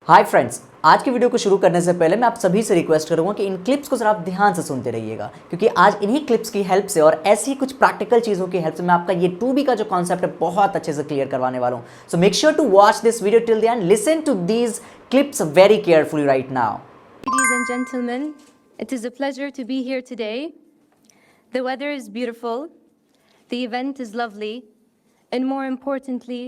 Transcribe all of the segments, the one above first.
Hi friends, आज की video को शुरू करने से पहले मैं आप सभी से रिक्वेस्ट करूंगा कि इन क्लिप्स को जरा आप ध्यान से सुनते रहिएगा, क्योंकि आज इन्हीं क्लिप्स की हेल्प से और ऐसी कुछ प्रैक्टिकल चीज़ों की हेल्प से मैं आपका ये टू बी का जो कॉन्सेप्ट है बहुत अच्छे से क्लियर करवाने वाला हूं। So make sure to watch this video till the end, listen to these clips very carefully right now. Ladies and gentlemen, it is a pleasure to be here today. The weather is beautiful, the event is lovely, and more importantly,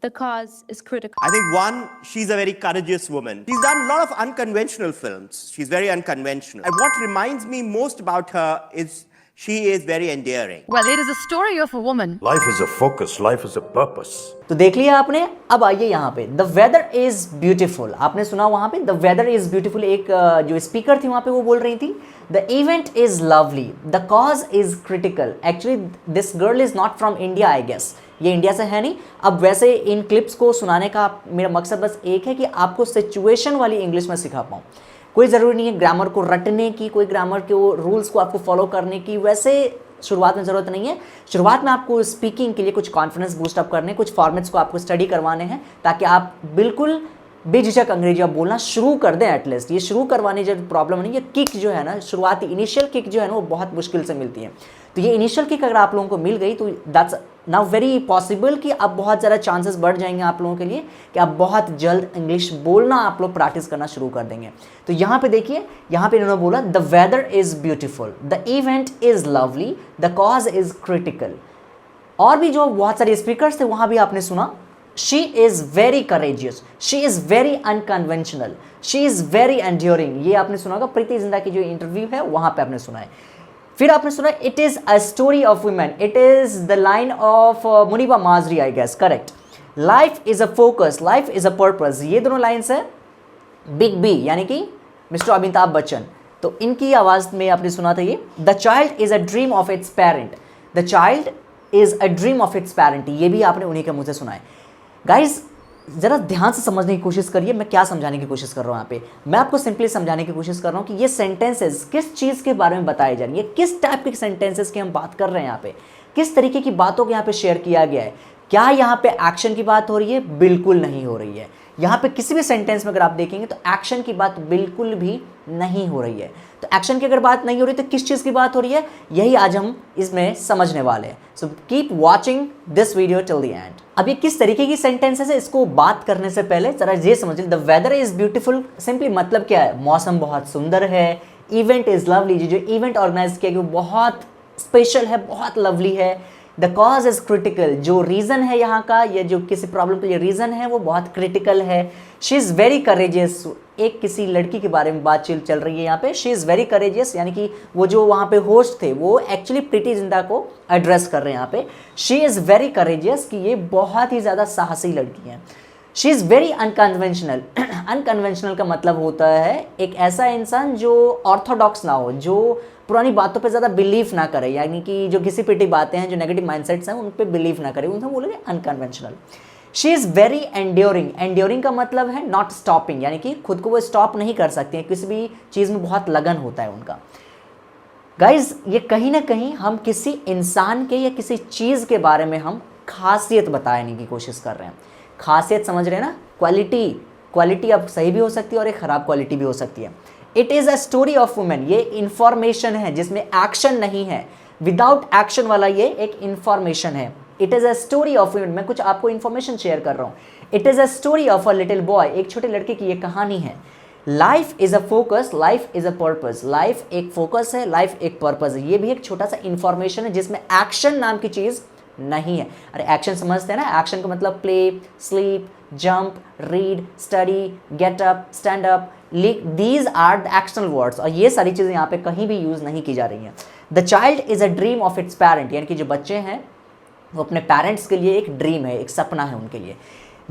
the cause is critical. I think one, she's a very courageous woman. She's done a lot of unconventional films. She's very unconventional. And what reminds me most about her is she is very endearing. Well, it is a story of a woman. Life is a focus, life is a purpose. तो देख लिया आपने। अब आइए यहाँ पे the weather is beautiful, आपने सुना वहाँ पे द वेदर इज ब्यूटीफुल। एक जो स्पीकर थी वहाँ पे वो बोल रही थी the event is lovely, the cause is critical. Actually this girl is not from India, I guess ये इंडिया से है नहीं। अब वैसे इन क्लिप्स को सुनाने का मेरा मकसद बस एक है कि आपको सिचुएशन वाली इंग्लिश में सिखा पाऊँ। कोई ज़रूरी नहीं है ग्रामर को रटने की, कोई ग्रामर के वो रूल्स को आपको फॉलो करने की वैसे शुरुआत में ज़रूरत नहीं है। शुरुआत में आपको स्पीकिंग के लिए कुछ कॉन्फिडेंस बूस्ट अप करने, कुछ फॉर्मेट्स को आपको स्टडी करवाने हैं ताकि आप बिल्कुल बेझिझक अंग्रेजी आप बोलना शुरू कर दें। एटलीस्ट ये शुरू करवाने जो प्रॉब्लम नहीं, ये किक जो है ना, शुरुआती इनिशियल किक जो है ना वो बहुत मुश्किल से मिलती है। तो ये इनिशियल किक अगर आप लोगों को मिल गई तो दैट्स नाउ वेरी पॉसिबल कि अब बहुत ज़्यादा चांसेस बढ़ जाएंगे आप लोगों के लिए कि आप बहुत जल्द इंग्लिश बोलना आप लोग प्रैक्टिस करना शुरू कर देंगे। तो यहाँ पे देखिए, यहाँ पे इन्होंने बोला the weather is beautiful, the event is lovely, the cause is critical. और भी जो बहुत सारे स्पीकर्स थे वहाँ भी आपने सुना she is very courageous, she is very unconventional, she is very enduring. ये आपने सुना होगा, प्रीति जिंटा की जो इंटरव्यू है वहाँ पे आपने सुना है। फिर आपने सुना it is a story of women, it is the line of Muniba Mazari, I guess correct. Life is a focus, life is a purpose, ये दोनों लाइन्स है बिग बी यानी कि मिस्टर अमिताभ बच्चन, तो इनकी आवाज़ में आपने सुना था ये the child is a dream of its parent, the child is a dream of its parent, ये भी आपने उन्हीं के मुँह से सुना है। गाइज ज़रा ध्यान से समझने की कोशिश करिए मैं क्या समझाने की कोशिश कर रहा हूँ यहाँ पे। मैं आपको सिंपली समझाने की कोशिश कर रहा हूँ कि ये सेंटेंसेस किस चीज़ के बारे में बताए जा रही है, किस टाइप के सेंटेंसेस की हम बात कर रहे हैं यहाँ पे, किस तरीके की बातों को यहाँ पे शेयर किया गया है। क्या यहाँ पे एक्शन की बात हो रही है? बिल्कुल नहीं हो रही है। यहाँ पे किसी भी सेंटेंस में अगर आप देखेंगे तो एक्शन की बात बिल्कुल भी नहीं हो रही है। तो एक्शन की अगर बात नहीं हो रही तो किस चीज़ की बात हो रही है, यही आज हम इसमें समझने वाले हैं। So keep watching this video till the and. अब ये किस तरीके की सेंटेंसेस है, इसको बात करने से पहले जरा ये समझिए the weather is beautiful simply मतलब क्या है, मौसम बहुत सुंदर है। इवेंट इज लवली, जो इवेंट ऑर्गेनाइज किया गया वो बहुत स्पेशल है, बहुत लवली है। द कॉज इज क्रिटिकल, जो रीज़न है यहाँ का, ये जो किसी प्रॉब्लम के लिए रीज़न है वो बहुत क्रिटिकल है। शी इज़ वेरी करेजियस, एक किसी लड़की के बारे में बातचीत चल रही है यहाँ पे। शी इज़ वेरी करेजियस यानी कि वो जो वहाँ पे होस्ट थे वो एक्चुअली प्रीति जिंटा को एड्रेस कर रहे हैं यहाँ पे। शी इज़ वेरी करेजियस कि ये बहुत ही ज़्यादा साहसी लड़की है। She is very unconventional, unconventional का मतलब होता है एक ऐसा इंसान जो ऑर्थोडॉक्स ना हो, जो पुरानी बातों पे ज़्यादा बिलीव ना करे, यानी कि जो घिसी पिटी बातें हैं, जो नेगेटिव माइंडसेट्स हैं उन पे बिलीव ना करे, उन्हें बोलेंगे unconventional. She is very enduring, enduring का मतलब है नॉट स्टॉपिंग, यानी कि खुद को वो स्टॉप नहीं कर सकती हैं, किसी भी चीज़ में बहुत लगन होता है उनका। गाइज ये कहीं ना कहीं हम किसी इंसान के या किसी चीज़ के बारे में हम खासियत बताने की कोशिश कर रहे हैं। खासियत समझ रहे हैं ना, क्वालिटी, क्वालिटी अब सही भी हो सकती है और एक ख़राब क्वालिटी भी हो सकती है। It is a story of women, ये इंफॉर्मेशन है जिसमें एक्शन नहीं है, विदाउट एक्शन वाला ये एक इंफॉर्मेशन है। It is a story of women, मैं कुछ आपको इंफॉर्मेशन शेयर कर रहा हूँ। It is a story of a little boy, एक छोटे लड़के की ये कहानी है। Life is a focus, life is a purpose, life एक फोकस है, लाइफ एक पर्पस है। ये भी एक छोटा सा इंफॉर्मेशन है जिसमें एक्शन नाम की चीज़ नहीं है। अरे एक्शन समझते हैं ना, एक्शन का मतलब play, sleep, jump, read, study, get up, stand up, these are the actional words, और ये सारी चीज़ें यहाँ पे कहीं भी यूज़ नहीं की जा रही हैं। The child is a dream of its parent, यानी कि जो बच्चे हैं वो अपने पेरेंट्स के लिए एक ड्रीम है, एक सपना है उनके लिए।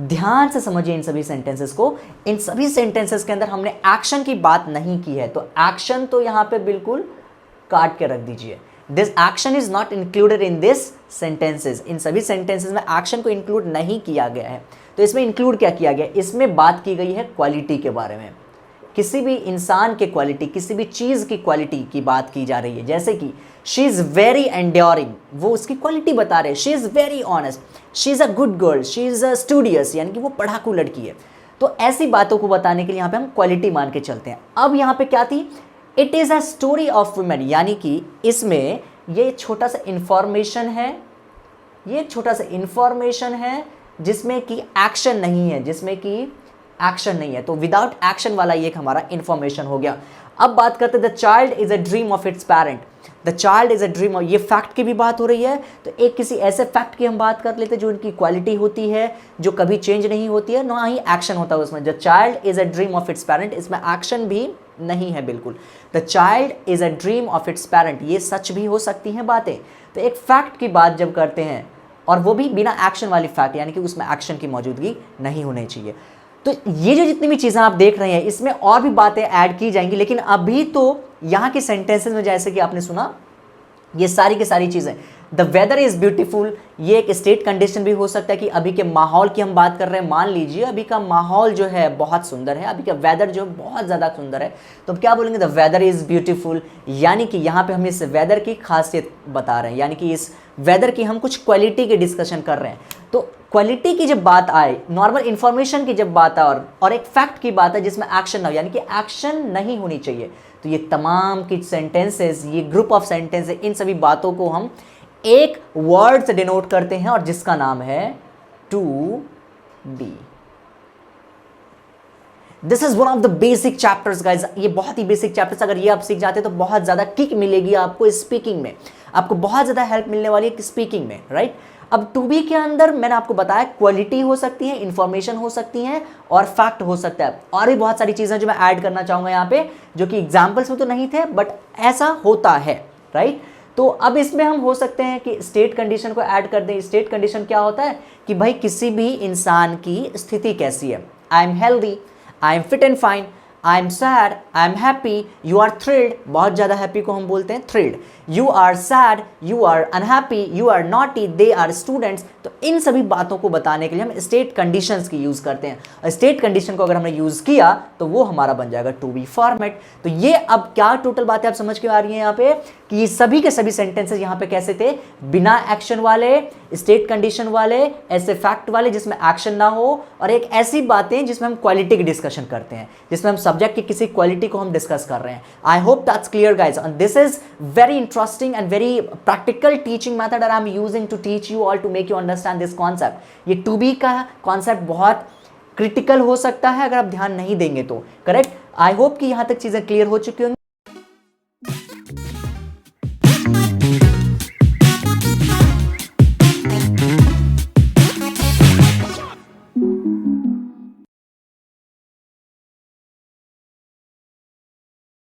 ध्यान से समझिए इन सभी सेंटेंसेस को। इन सभी सेंटेंसेस के अंदर हमने एक्शन की बात नहीं की है, तो एक्शन तो यहाँ पे बिल्कुल काट के रख दीजिए। This action is not included in this sentences, इन सभी सेंटेंसेस में एक्शन को इंक्लूड नहीं किया गया है। तो इसमें इंक्लूड क्या किया गया, इसमें बात की गई है क्वालिटी के बारे में। किसी भी इंसान के क्वालिटी, किसी भी चीज़ की क्वालिटी की बात की जा रही है। जैसे कि शी इज़ वेरी एंड्योरिंग, वो उसकी क्वालिटी बता रहे हैं। She is very honest, she is a good girl, she is a studious, यानी कि वो पढ़ाकू लड़की है। तो ऐसी बातों को बताने के लिए यहाँ पे हम क्वालिटी मान के चलते हैं। अब यहाँ पे क्या थी, it is a story of women, यानी कि इसमें ये छोटा सा इंफॉर्मेशन है, ये छोटा सा इंफॉर्मेशन है जिसमें कि एक्शन नहीं है, जिसमें कि एक्शन नहीं है, तो विदाउट एक्शन वाला ये एक हमारा इंफॉर्मेशन हो गया। अब बात करते हैं the child is a dream of its parent, the child is a dream, ये फैक्ट की भी बात हो रही है, तो एक किसी ऐसे फैक्ट की हम बात कर लेते हैं जो इनकी क्वालिटी होती है, जो कभी चेंज नहीं होती है, ना ही एक्शन होता है उसमें। The child is a dream of its parent, इसमें एक्शन भी नहीं है बिल्कुल। The child is a dream of its parent, ये सच भी हो सकती हैं बातें। तो एक फैक्ट की बात जब करते हैं और वो भी बिना एक्शन वाली फैक्ट, यानी कि उसमें एक्शन की मौजूदगी नहीं होनी चाहिए। तो ये जो जितनी भी चीज़ें आप देख रहे हैं इसमें और भी बातें ऐड की जाएंगी, लेकिन अभी तो यहाँ के सेंटेंसेस में जैसे कि आपने सुना ये सारी की सारी चीज़ें, द वेदर इज़ ब्यूटीफुल, ये एक स्टेट कंडीशन भी हो सकता है कि अभी के माहौल की हम बात कर रहे हैं। मान लीजिए अभी का माहौल जो है बहुत सुंदर है, अभी का वेदर जो बहुत ज़्यादा सुंदर है, तो क्या बोलेंगे, द वेदर इज़ ब्यूटीफुल, यानी कि यहाँ पे हम इस वेदर की खासियत बता रहे हैं, यानी कि इस वेदर की हम कुछ क्वालिटी की डिस्कशन कर रहे हैं। तो क्वालिटी की जब बात आए, नॉर्मल इंफॉर्मेशन की जब बात आए और एक फैक्ट की बात है जिसमें एक्शन ना हो, यानी कि एक्शन नहीं होनी चाहिए, तो ये तमाम की सेंटेंसेस, ये ग्रुप ऑफ सेंटेंसेस, इन सभी बातों को हम एक वर्ड से डिनोट करते हैं और जिसका नाम है to be. This is one of the basic chapters guys, ये बहुत ही बेसिक चैप्टर्स, अगर ये आप सीख जाते तो बहुत ज्यादा किक मिलेगी आपको स्पीकिंग में, आपको बहुत ज्यादा हेल्प मिलने वाली है स्पीकिंग में, राइट। अब टू बी के अंदर मैंने आपको बताया क्वालिटी हो सकती है, इंफॉर्मेशन हो सकती है और फैक्ट हो सकता है, और भी बहुत सारी चीजें जो मैं ऐड करना चाहूंगा यहाँ पे, जो कि एग्जाम्पल्स में तो नहीं थे बट ऐसा होता है, राइट। तो अब इसमें हम हो सकते हैं कि स्टेट कंडीशन को ऐड कर दें। स्टेट कंडीशन क्या होता है कि भाई किसी भी इंसान की स्थिति कैसी है, I am healthy, I am fit and fine, I am sad, I am happy, you are thrilled, बहुत ज़्यादा हैप्पी को हम बोलते हैं thrilled, you are sad, you are unhappy, you are naughty, they are students. तो इन सभी बातों को बताने के लिए हम स्टेट कंडीशंस की यूज़ करते हैं। स्टेट कंडीशन को अगर हमने यूज़ किया तो वो हमारा बन जाएगा टू बी फॉर्मेट। तो ये अब क्या टोटल बातें आप समझ के आ रही हैं यहाँ पे कि ये सभी के सभी सेंटेंसेस यहाँ पे कैसे थे, बिना एक्शन वाले, स्टेट कंडीशन वाले, ऐसे फैक्ट वाले जिसमें एक्शन ना हो, और एक ऐसी बातें जिसमें हम क्वालिटी की डिस्कशन करते हैं, जिसमें हम सब्जेक्ट की किसी क्वालिटी को हम डिस्कस कर रहे हैं। I hope that's clear guys, and this is very interesting and very practical teaching method that I'm using to teach you all to make you understand this concept. ये to be का concept बहुत critical हो सकता है अगर आप ध्यान नहीं देंगे तो, करेक्ट। आई होप कि यहाँ तक चीज़ें क्लियर हो चुकी होंगी।